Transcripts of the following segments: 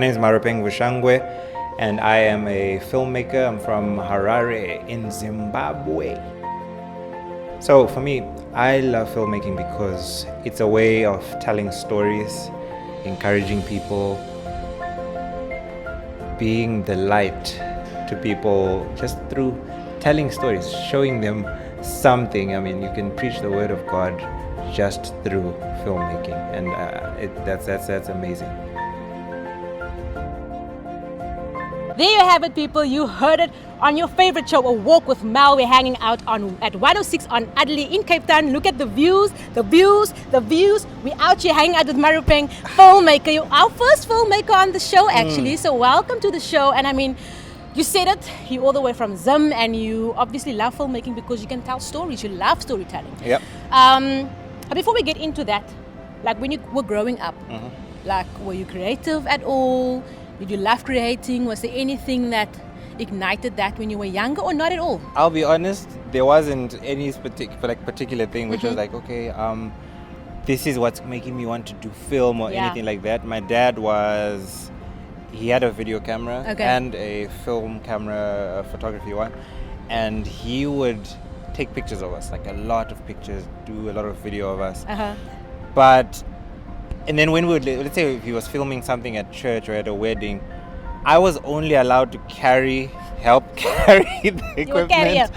My name is Maropeng Vushangwe, and I am a filmmaker. I'm from Harare in Zimbabwe. So for me, I love filmmaking because it's a way of telling stories, encouraging people, being the light to people just through telling stories, showing them something. I mean, you can preach the word of God just through filmmaking, and that's amazing. There you have it, people. You heard it on your favorite show, A Walk with Mel. We're hanging out at 106 on Adderley in Cape Town. Look at the views, the views, the views. We're out here hanging out with Maropeng, filmmaker. You're our first filmmaker on the show, actually. So welcome to the show. And I mean, you said it, you're all the way from Zim, and you obviously love filmmaking because you can tell stories. You love storytelling. Yep. Before we get into that, like when you were growing up, like were you creative at all? Did you love creating? Was there anything that ignited that when you were younger, or not at all? I'll be honest, there wasn't any particular thing which was like, okay, this is what's making me want to do film or anything like that. My dad he had a video camera and a film camera, a photography one, and he would take pictures of us, like a lot of pictures, do a lot of video of us. And then when let's say if he was filming something at church or at a wedding, I was only allowed to help carry the equipment.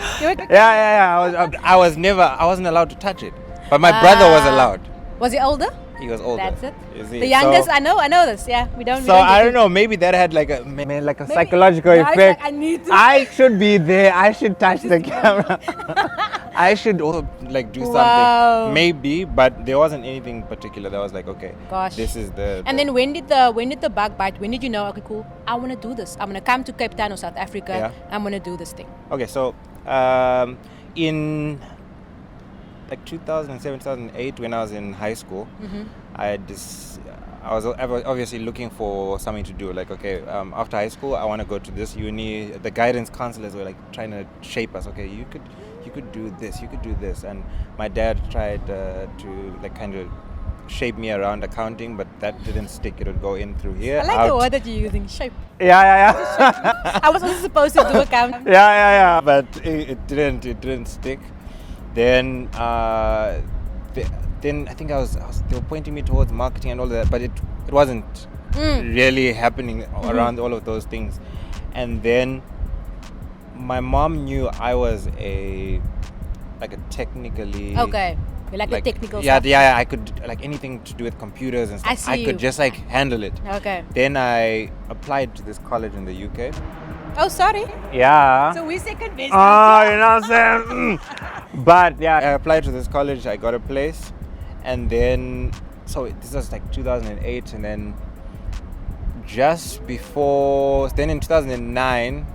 I wasn't allowed to touch it. But my brother was allowed. Was he older? He was older. That's it. You see? The youngest, I know this. Yeah, we don't. I don't know. Maybe that had like a psychological effect. I should be there. I should touch the camera. I should also do something. Maybe, but there wasn't anything particular that was like, okay, this is the. And then when did the bug bite? When did you know? Okay, cool. I want to do this. I'm gonna come to Cape Town or South Africa. Yeah. I'm gonna do this thing. Okay, so in 2007, 2008, when I was in high school, I was obviously looking for something to do. Like, okay, after high school, I want to go to this uni. The guidance counselors were trying to shape us. Okay, you could do this, you could do this. And my dad tried to kind of shape me around accounting, but that didn't stick. It would go in through here. I like the word that you're using, shape. Yeah. I was also supposed to do accounting. Yeah. But it didn't stick. Then then I think they were pointing me towards marketing and all that, but it wasn't really happening around all of those things. And then my mom knew I was a technically a technical stuff. Yeah, I could anything to do with computers and stuff. I could just handle it. Okay. Then I applied to this college in the UK. Oh, sorry. Yeah. So we second best. Oh, you know what I'm saying? But yeah, I applied to this college. I got a place, and then this was 2008, and then just before, then in 2009,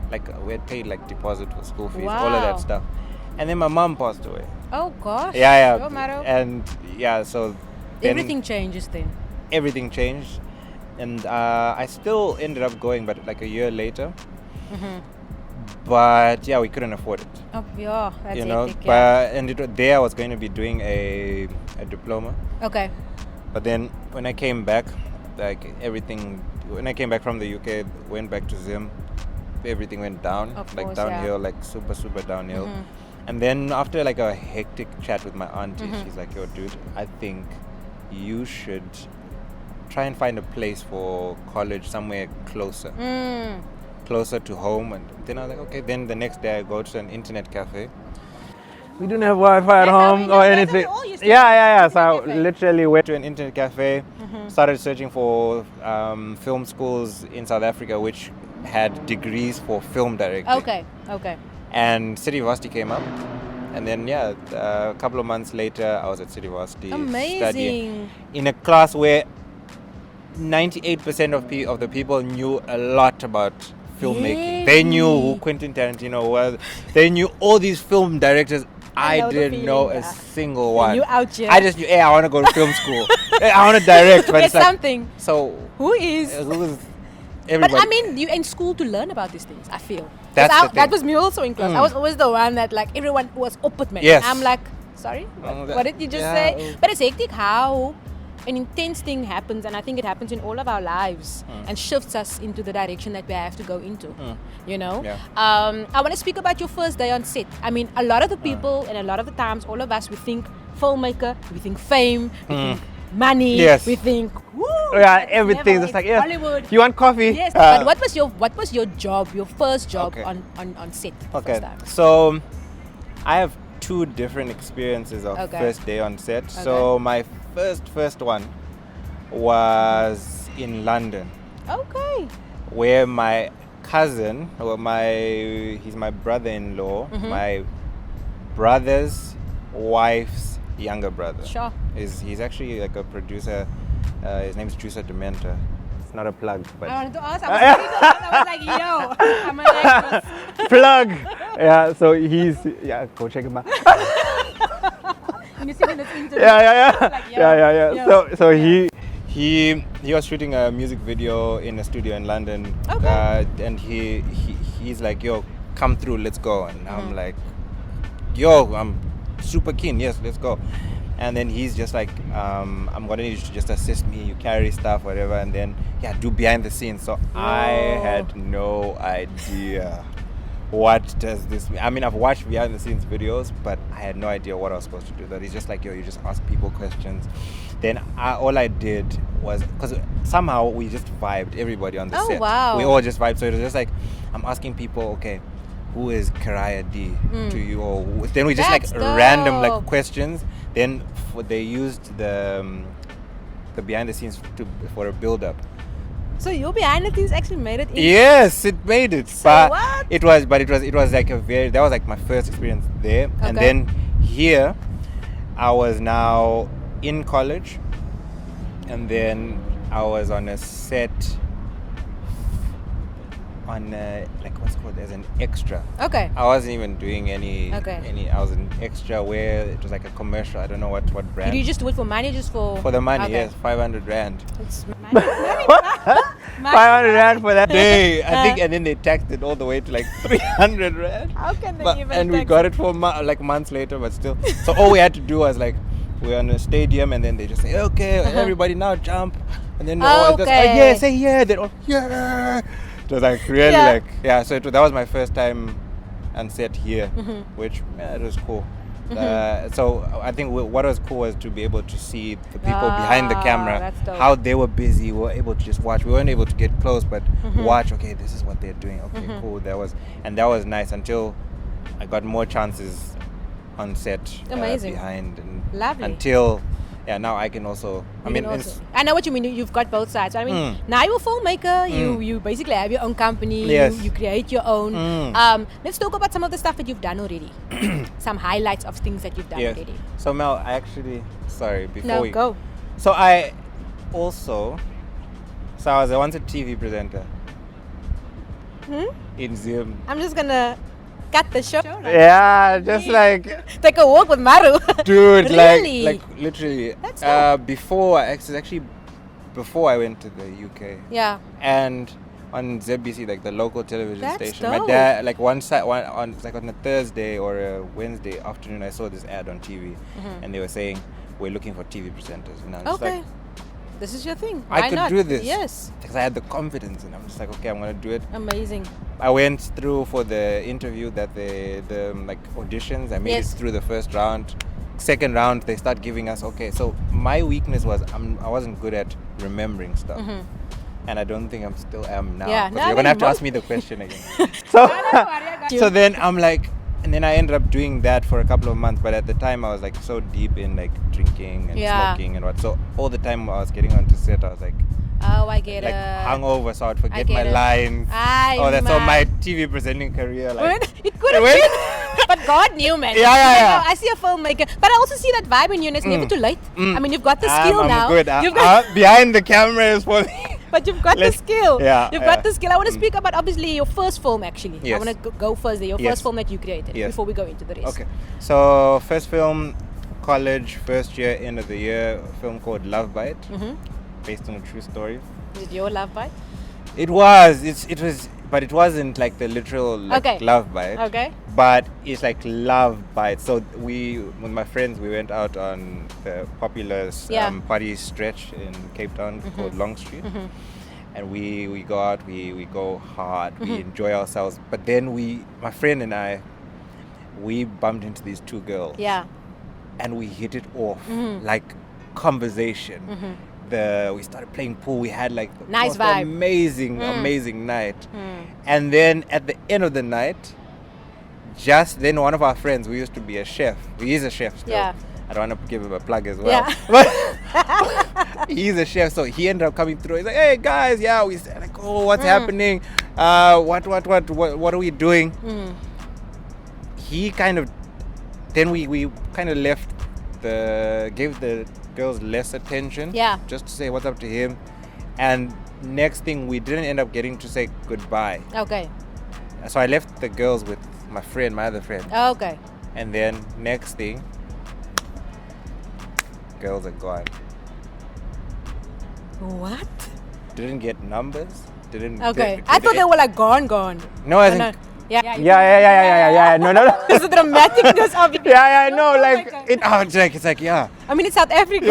we had paid deposit for school fees, all of that stuff, and then my mom passed away. Oh gosh. Yeah. Oh, Maro. And so then everything changes then. Everything changed, and I still ended up going, but a year later. But yeah, we couldn't afford it. Oh yeah, that's epic, yeah. There I was going to be doing a diploma. Okay. But then when I came back, when I came back from the UK, went back to Zim, everything went down, downhill, super downhill. And then after a hectic chat with my auntie, she's like, yo dude, I think you should try and find a place for college somewhere closer. Closer to home. And then I was like, okay. Then the next day I go to an internet cafe. We didn't have Wi-Fi at home or anything. Yeah. So I literally went to an internet cafe, started searching for film schools in South Africa which had degrees for film directing. Okay. And City Varsity came up. And then a couple of months later I was at City Varsity studying in a class where 98% of the people knew a lot about filmmaking. They knew who Quentin Tarantino was. They knew all these film directors. I didn't know a single one. You out here. I just knew, I want to go to film school. I want to direct. But it's something. So who is everybody? But I mean, you're in school to learn about these things, I feel. That was me also in class. I was always the one that everyone was up with me. Yes. I'm like, sorry? What did you just say? But it's hectic how an intense thing happens, and I think it happens in all of our lives and shifts us into the direction that we have to go into. You know? Yeah. I want to speak about your first day on set. I mean, a lot of the people and a lot of the times, all of us, we think filmmaker, we think fame, we think money, we think everything's just like Hollywood. You want coffee? Yes, but what was your job, your first job on set? Okay, so I have 2 different experiences of first day on set. So my first one was in London. Okay. Where my cousin, or he's my brother-in-law, my brother's wife's younger brother. Sure. He's actually like a producer. His name is Juicer Dementa. It's not a plug, but I wanted to ask. I was like, yo, I'm an actress. Plug. Yeah. So go check him out. You see in this interview. Yeah. Like, So he was shooting a music video in a studio in London. Okay. And he's like, yo, come through, let's go. And I'm like, yo, I'm super keen. Yes, let's go. And then he's just like, I'm gonna need you to just assist me. You carry stuff, whatever, and then do behind the scenes. So I had no idea what does this mean. I mean, I've watched behind the scenes videos, but I had no idea what I was supposed to do. That he's just like, yo, you just ask people questions. Then all I did was, because somehow we just vibed, everybody on the set. Oh wow! We all just vibed. So it was just like, I'm asking people, okay, who is Karaya D to you? Or then we just That's like random dope. like questions. Then they used the behind the scenes for a build up. So your behind the scenes actually made it in? Yes, it made it. So but what? it was like that was like my first experience there. Okay. And then here I was now in college, and then I was on a set on like what's called as an extra. Okay. I wasn't even doing any. Okay. I was an extra where it was like a commercial. I don't know what brand. Did you just do it for money, just for? For the money, Okay. yes, 500 rand. It's money. 500 rand for that Day, I think, and then they taxed it all the way to like 300 rand. How can they even? And we tax got it for like months later, but still. So all we had to do was like, we're on a stadium, and then they just say, okay, everybody now jump, and then all just, yeah, say yeah, then all, yeah. It was like really so that was my first time on set here, which it was cool. So I think what was cool was to be able to see the people behind the camera, how they were busy. We were able to just watch. We weren't able to get close, but watch. Okay, this is what they're doing. Okay, cool. That was nice until I got more chances on set. Amazing. Behind and lovely. Until now I can also. I know what you mean. You've got both sides. I mean, now you're a filmmaker. You basically have your own company. Yes. You create your own. Let's talk about some of the stuff that you've done already. Some highlights of things that you've done already. So Mel, I actually go. So I also. So I was once a TV presenter. In Zim. I'm just gonna cut the show. Yeah, just like take a walk with Maro. Dude, really? like literally. That's dope. Before I went to the UK. Yeah. And on ZBC, like the local television That's station. dope. My dad, like on a Thursday or a Wednesday afternoon, I saw this ad on TV, and they were saying we're looking for TV presenters, and I was Okay. like, this is your thing. I Why could not? do this. Yes. Because I had the confidence, and I'm just like, okay, I'm gonna do it. Amazing. I went through for the interview that the like auditions. I made it through the first round. Second round, they start giving us so my weakness was I wasn't good at remembering stuff, and I don't think I still am now. Yeah, you're gonna have to ask me the question again. So then I'm like, and then I ended up doing that for a couple of months. But at the time, I was like so deep in like drinking and smoking and what. So all the time I was getting onto set, I was like, oh, I get like it. hungover, so I'd forget my lines. That's all my TV presenting career. Like it could have been, but God knew, man. Yeah. I see a filmmaker, but I also see that vibe in you, and it's never too late. I mean, you've got the skill now. I'm good. Behind the camera is for me. But you've got the skill. Yeah, you've got the skill. I want to speak about obviously your first film. Actually, yes. I want to go first there. Your first film that you created before we go into the rest. Okay. So first film, college, first year, end of the year, a film called Love Bite, based on a true story. Is it your love bite? It was. It was but it wasn't like the literal like Okay. love bite. Okay. But it's like love bite. So we, with my friends, we went out on the popular party stretch in Cape Town called Long Street. And we go out, we go hard, we enjoy ourselves. But then my friend and I, we bumped into these two girls. Yeah. And we hit it off like conversation. We started playing pool. We had like the Nice most vibe. amazing night. And then at the end of the night, just then one of our friends, we used to be a chef. He is a chef still. Yeah. I don't want to give him a plug as well. Yeah. But he's a chef, so he ended up coming through. He's like, "Hey guys, yeah." We said like, "Oh, what's happening? What are we doing?" He kind of, then we kind of gave the girls less attention. Yeah. Just to say what's up to him, and next thing we didn't end up getting to say goodbye. Okay. So I left the girls with my other friend. Okay. And then next thing, girls are gone. What? Didn't get numbers. Didn't. Okay. I thought they were like gone. No, I No, think. no. Yeah. Yeah. No. There's a dramaticness of it. Yeah. No, Oh my like God. It's like yeah. I mean, it's South Africa.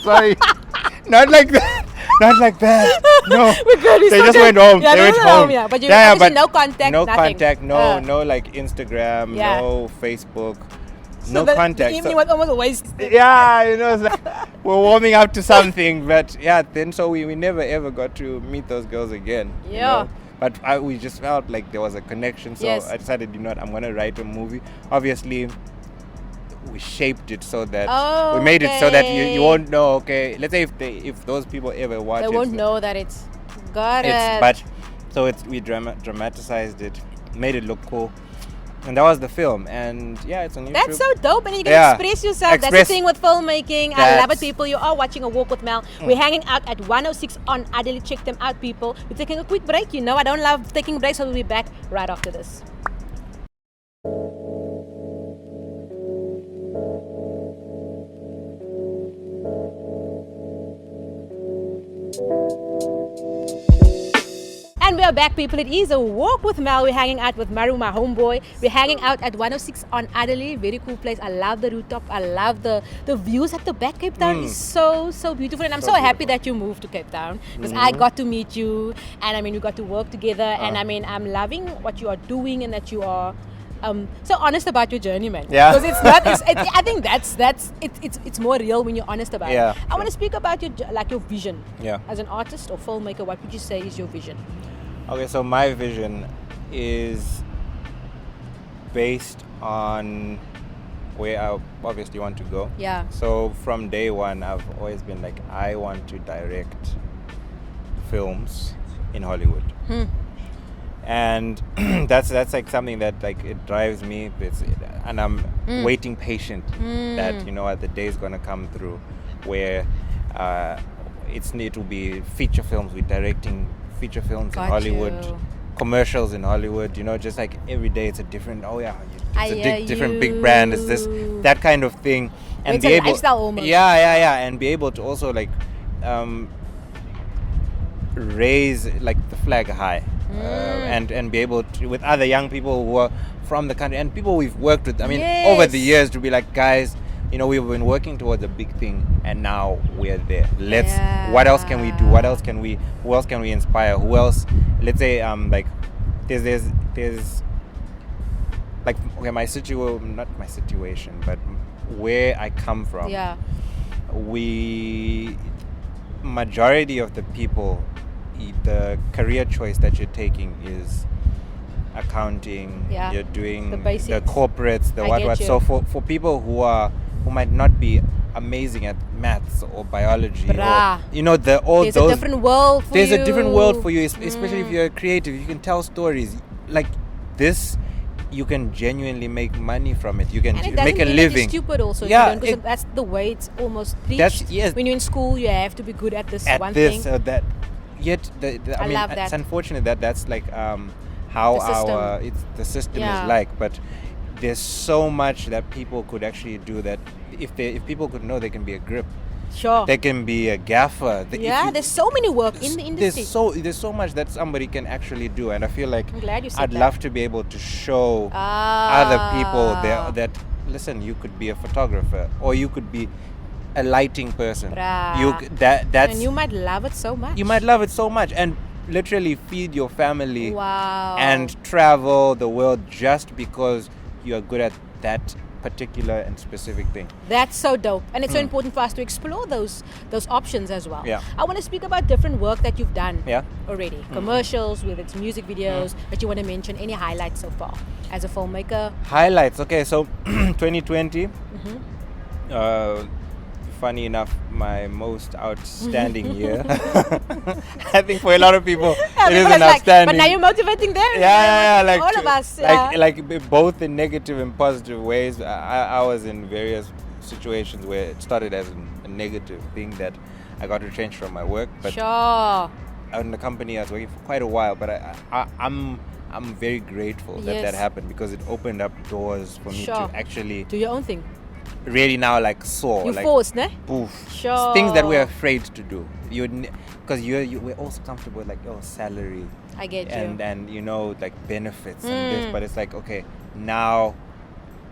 sorry. Not like that. Not like that. No. We're good. They just went home. Yeah, They went went home. Yeah, but you Yeah, obviously but no contact. No nothing. contact. No like Instagram. Yeah. No Facebook. So No the contact. evening So- was almost wasted. Yeah, it's like, we're warming up to something, but yeah, then so we never ever got to meet those girls again. you Yeah. know. But we just felt like there was a connection, so Yes. I decided, I'm gonna write a movie. Obviously, we shaped it so that we made it so that you won't know. Okay, let's say if those people ever watch They it, won't know that it's got it's it. but so we dramatized it, made it look cool. And that was the film, and yeah, it's on YouTube. That's so dope, and you can Yeah. express yourself. That's the Express- thing with filmmaking. I love it, That's- people. You are watching A Walk with Mel. We're hanging out at 106 on Adelaide. Check them out, people. We're taking a quick break. I don't love taking breaks, so we'll be back right after this. And we are back, people. It is A Walk with Mel. We're hanging out with Maro, my homeboy. We're hanging out at 106 on Adelaide. Very cool place. I love the rooftop. I love the views at the back. Cape Town is so beautiful. And I'm so happy that you moved to Cape Town because I got to meet you. And I mean, we got to work together. And I mean, I'm loving what you are doing and that you are so honest about your journey, man. Yeah. Because it's not. I think it's more real when you're honest about Yeah, it. I want to speak about your vision. Yeah. As an artist or filmmaker, what would you say is your vision? Okay, so my vision is based on where I obviously want to go. Yeah. So from day one, I've always been like, I want to direct films in Hollywood. And that's like something that like it drives me. And I'm waiting patient that the day is gonna come through where it will be feature films. We're directing feature films in Hollywood, commercials in Hollywood. Just like every day it's a different. Oh yeah, it's a different big brand. It's this that kind of thing, and It's be a able. lifestyle almost. Yeah, and be able to also like raise like the flag high. And be able to, with other young people who are from the country and people we've worked with. I mean, over the years, to be like, guys, we've been working towards a big thing, and now we're there. What else can we do? Who else can we inspire? Who else? Let's say, like, there's like, okay, not my situation, but where I come from. Yeah. Majority of the people, the career choice that you're taking is accounting. Yeah. You're doing The the basics. corporates, the I what get what. you. So for people who might not be amazing at maths or biology, Bruh. or There's a different world for there's you. a different world for you, especially if you're a creative. You can tell stories like this. You can genuinely make money from it. You can And it doesn't make a mean that you're living. stupid also. Yeah, Because that's the way it's almost preached. That's- yes. When you're in school, you have to be good at this At one this thing. or that. Yet I mean, love that. it's unfortunate that that's like how The system. the system Yeah. is like. But there's so much that people could actually do that if people could know they can be a grip. Sure. They can be a gaffer. There's so many work in the industry. There's so much that somebody can actually do, and I feel like I'm glad you said I'd that. love to be able to show other people that listen, you could be a photographer, or you could be a lighting person. That's and you might love it so much. You might love it so much, and literally feed your family. Wow. And travel the world just because you are good at that particular and specific thing. That's so dope, and it's so important for us to explore those options as well. Yeah. I want to speak about different work that you've done Yeah. already. Commercials, whether it's music videos, that you want to mention. Any highlights so far as a filmmaker? Highlights. Okay, so 2020. Funny enough, my most outstanding year. I think for a lot of people, it is an outstanding. But now you're motivating them. Yeah, like all of us. Like both in negative and positive ways. I was in various situations where it started as a negative thing that I got retrenched from my work. But sure. in the company I was working for quite a while, but I'm very grateful that happened, because it opened up doors for me to actually do your own thing. Really now like soar. You like, forced, ne? Poof. Sure. Things that we're afraid to do. Because we're also comfortable with like, salary. I get you. you. And like benefits and this, but it's like, okay, now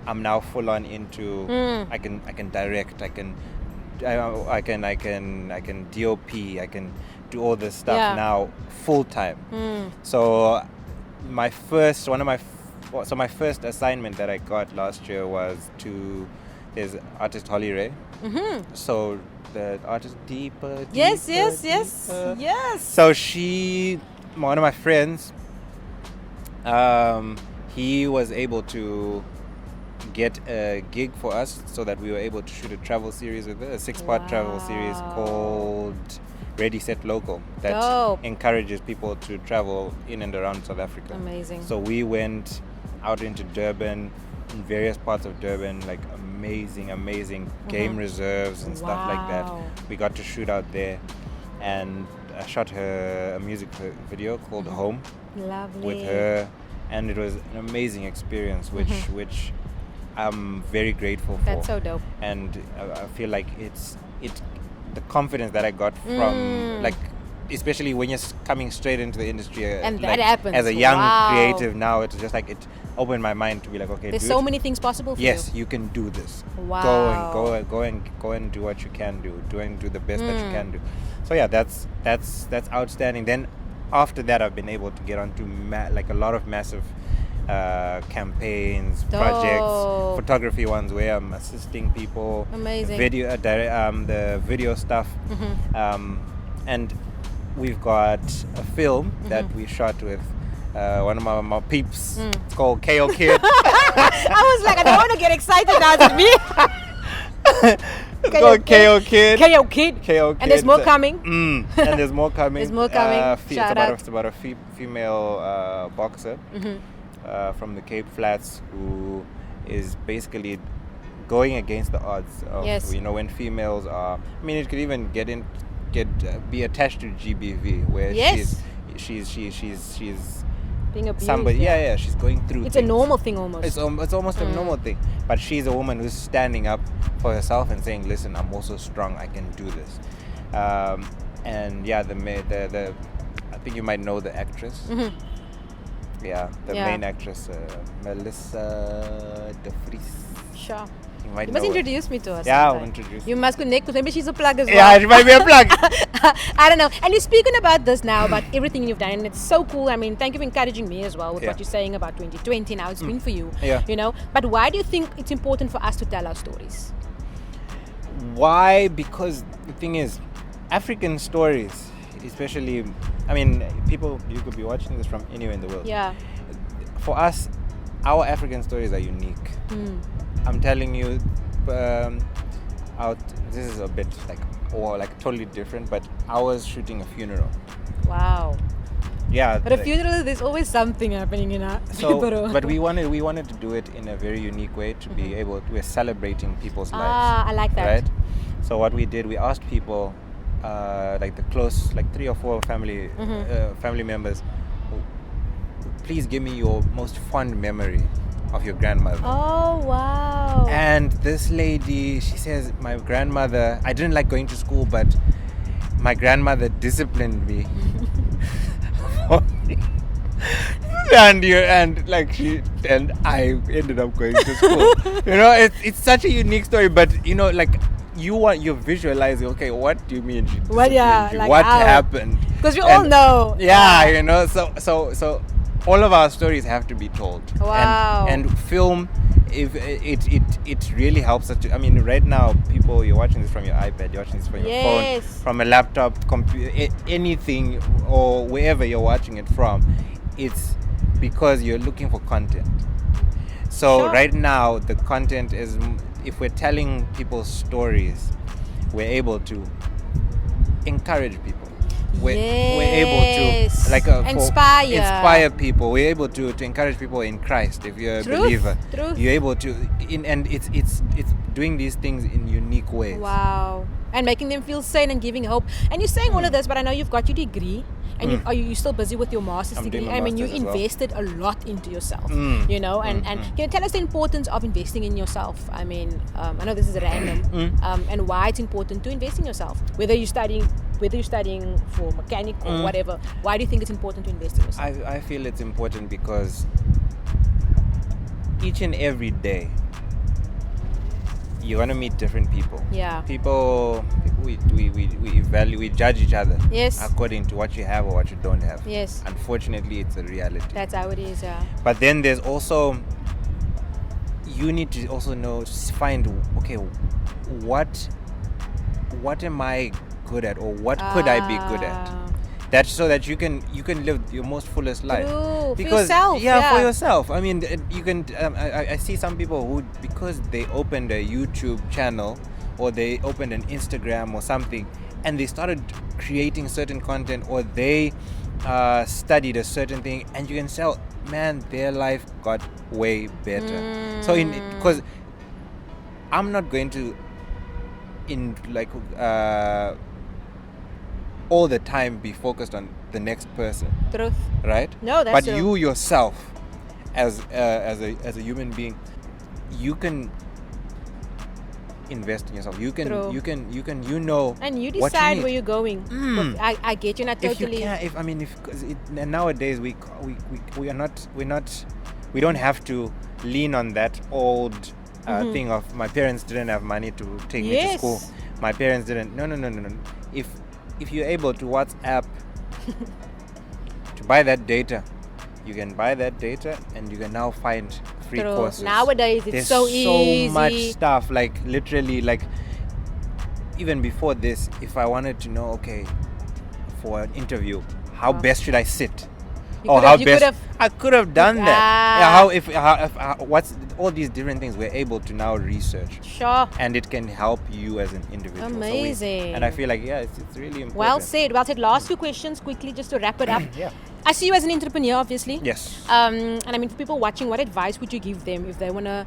I'm now full on into I can direct, I can DOP, I can do all this stuff now full time. So my first assignment that I got last year was there's artist Holly Ray. So the artist Deeper. Yes. So one of my friends, he was able to get a gig for us so that we were able to shoot a travel series with her, a 6-part travel series called Ready Set Local that encourages people to travel in and around South Africa. Amazing. So we went out into Durban, in various parts of Durban, like amazing game reserves and stuff like that. We got to shoot out there, and I shot her a music video called Home. Lovely. With her, and it was an amazing experience, which I'm very grateful for. That's so dope. And I feel like it's the confidence that I got from like, especially when you're coming straight into the industry, and like, that happens as a young creative now, it's just like it opened my mind to be like, okay, there's so many things possible for you. Yes, you can do this. Wow. Go and do what you can do. Do the best that you can do. So yeah, that's outstanding. Then after that, I've been able to get onto like a lot of massive campaigns, projects, photography ones where I'm assisting people. Amazing. The video stuff, and we've got a film that we shot with one of my peeps. It's called KO Kid. I was like, I don't want to get excited now. Is it me? It's called KO Kid. KO Kid. KO Kid. And there's more coming. And there's more coming. There's more coming. It's about a female boxer from the Cape Flats who is basically going against the odds of, when females are, I mean, it could even be attached to GBV, where she's being abused. Somebody, she's going through. It's things. a normal thing almost. It's almost a normal thing, but she's a woman who's standing up for herself and saying, "Listen, I'm also strong. I can do this." And the I think you might know the actress. Yeah, the main actress, Melissa de Vries. Sure. You must introduce me to her. Yeah, I'll introduce you. must connect with her. Maybe she's a plug as well. Yeah, she might be a plug. I don't know. And you're speaking about this now, about everything you've done, and it's so cool. I mean, thank you for encouraging me as well with what you're saying about 2020 and how it's been for you. Yeah. You know, but why do you think it's important for us to tell our stories? Why? Because the thing is, African stories, especially, I mean, people, you could be watching this from anywhere in the world. Yeah. For us, our African stories are unique. I'm telling you, this is a bit like totally different, but I was shooting a funeral. Wow. Yeah. But a funeral, there's always something happening in a So, but we wanted to do it in a very unique way to be able. We're celebrating people's lives. I like that. Right. So what we did, we asked people, like the close, like 3 or 4 family members, please give me your most fond memory of your grandmother. Oh, wow. And this lady, she says, my grandmother, I didn't like going to school, but my grandmother disciplined me. and I ended up going to school. It's such a unique story, but you're visualizing, okay, what do you mean she disciplined you? What happened? Because we all know. Yeah, so all of our stories have to be told. Wow. And film, if it really helps us to, right now, people, you're watching this from your iPad, you're watching this from your phone, from a laptop, computer, anything, or wherever you're watching it from. It's because you're looking for content. So right now, the content is, if we're telling people's stories, we're able to encourage people. We're able to inspire people. We're able to encourage people in Christ. If you're a believer, you're able to, and it's doing these things in unique ways. Wow. And making them feel sane and giving hope. And you're saying all of this, but I know you've got your degree. And you're still busy with your master's degree. You invested a lot into yourself, and can you tell us the importance of investing in yourself? I know this is random, and why it's important to invest in yourself, whether you're studying for mechanic or whatever. Why do you think it's important to invest in yourself? I feel it's important because each and every day you're gonna meet different people. Yeah. People we evaluate, we judge each other. Yes. According to what you have or what you don't have. Yes. Unfortunately, it's a reality. That's how it is. Yeah. But then there's also, you need to also find, okay, what am I good at, or what could I be good at? That's so that you can live your most fullest life. Because, for yourself. For yourself. You can. I see some people who, because they opened a YouTube channel or they opened an Instagram or something, and they started creating certain content, or they studied a certain thing, and you can tell, man, their life got way better. So because I'm not going to all the time be focused on the next person. Truth. Right? No, that's But true. you yourself, as a human being, you can invest in yourself. You can and you what decide you where you're going. I get you, not totally. Because nowadays we don't have to lean on that old thing of, my parents didn't have money to take me to school. My parents didn't. No. If you're able to WhatsApp to buy that data, you can buy that data, and you can now find free courses. Nowadays, it's so easy. So much stuff, literally, even before this, if I wanted to know, okay, for an interview, how best should I sit? I could have done that. What's all these different things we're able to now research. Sure. And it can help you as an individual. Amazing. And I feel like, it's really important. Well said. Last few questions quickly, just to wrap it up. Yeah. I see you as an entrepreneur, obviously. Yes. And for people watching, what advice would you give them if they want to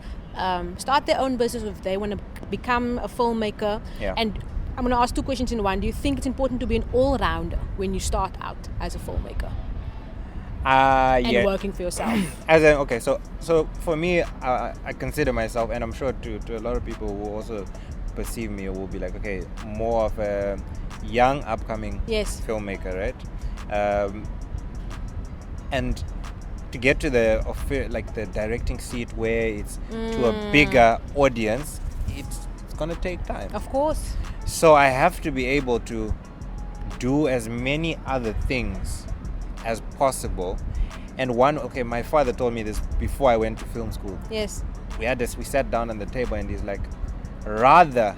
start their own business, if they want to become a filmmaker? Yeah. And I'm going to ask two questions in one. Do you think it's important to be an all-rounder when you start out as a filmmaker? And working for yourself. So for me, I consider myself, and I'm sure to a lot of people who also perceive me will be like, okay, more of a young upcoming filmmaker, right? And to get to the directing seat where it's to a bigger audience, it's gonna take time. Of course. So I have to be able to do as many other things as possible. And my father told me this before I went to film school. Yes. We sat down on the table, and he's like, rather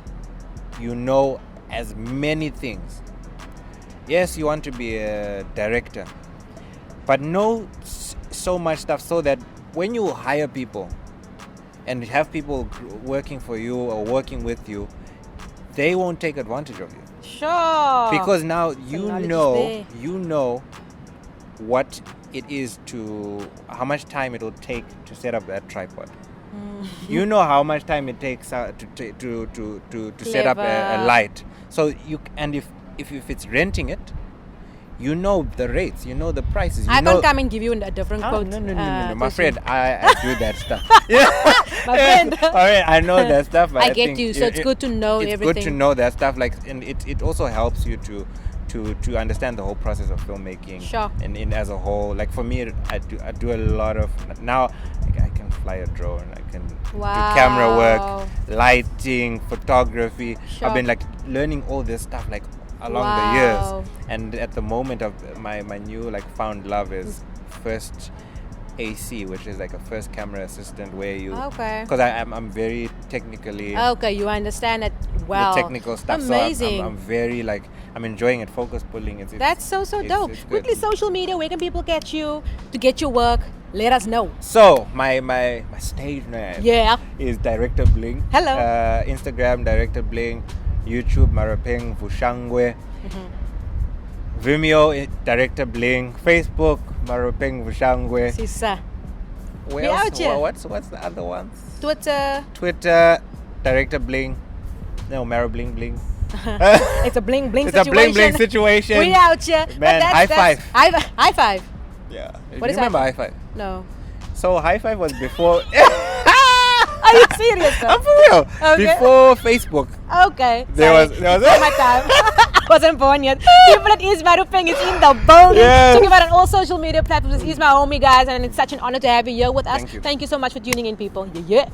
as many things. Yes, you want to be a director, but know so much stuff, so that when you hire people and have people working for you or working with you, they won't take advantage of you. Sure. Because now you know what it is how much time it will take to set up that tripod. You know how much time it takes to set up a light. So if it's renting it, you know the rates, you know the prices. I can't come and give you a different quote. No. My friend, I do that stuff. Yeah. My friend. All right, I know that stuff. But I get you. So it's good to know everything. It's good to know that stuff. Like, and it also helps you to understand the whole process of filmmaking. Sure. And in as a whole, like for me, I do a lot of now. Like I can fly a drone. I can do camera work, lighting, photography. Sure. I've been like learning all this stuff like along the years, and at the moment of my new like found love is first AC, which is like a first camera assistant, where you because I'm very technically you understand it well, the technical stuff. Amazing. So I'm very like I'm enjoying it. Focus pulling. That's so dope. It's quickly, social media. Where can people get you to get your work? Let us know. So my stage name is Director Bling. Hello. Instagram Director Bling. YouTube Maropeng Vushangwe. Vimeo Director Bling. Facebook Maropeng Vushangwe. Sisa. Where else? What's the other ones? Twitter Director Bling. No, Maro Bling Bling. It's a bling bling it's situation. A bling bling situation. We out here. Man, high five. High five. Yeah. What is remember high five? No. So high five was before. Are you serious though? I'm for real. Okay. Before Facebook. Okay. There was my time. I wasn't born yet. People at Maropeng is in the building. Yes. Talking about on all social media platforms. He's my homie, guys, and it's such an honor to have you here with us. Thank you. Thank you so much for tuning in, people. Yeah.